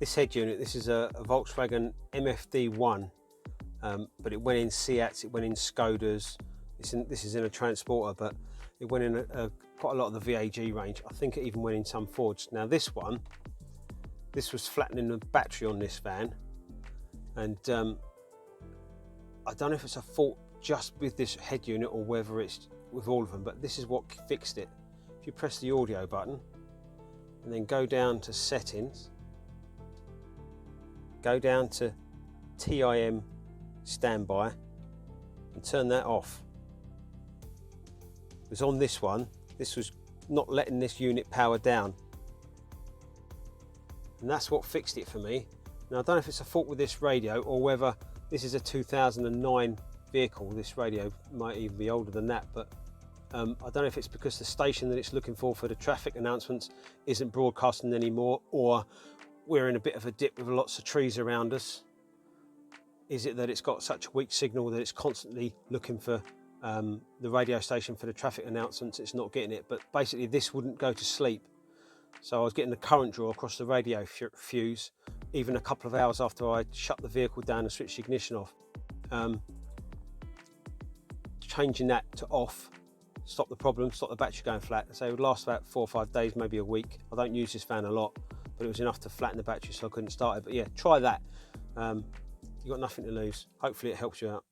This head unit, this is a Volkswagen MFD1, but it went in Seats, it went in Skodas. This is in a transporter, but it went in quite a lot of the VAG range. I think it even went in some Fords. Now this one, this was flattening the battery on this van, and I don't know if it's a fault just with this head unit or whether it's with all of them, but this is what fixed it. If you press the audio button and then go down to settings, go down to TIM standby and turn that off. Because on this one, this was not letting this unit power down, and that's what fixed it for me. Now I don't know if it's a fault with this radio or whether this is a 2009 vehicle. This radio might even be older than that, but I don't know if it's because the station that it's looking for the traffic announcements isn't broadcasting anymore, or we're in a bit of a dip with lots of trees around us. Is it that it's got such a weak signal that it's constantly looking for the radio station for the traffic announcements? It's not getting it, but basically this wouldn't go to sleep. So I was getting the current draw across the radio fuse even a couple of hours after I shut the vehicle down and switched the ignition off. Changing that to off stop the problem, stop the battery going flat. So it would last about 4 or 5 days, maybe a week. I don't use this van a lot, but it was enough to flatten the battery so I couldn't start it. But yeah, try that. You've got nothing to lose. Hopefully it helps you out.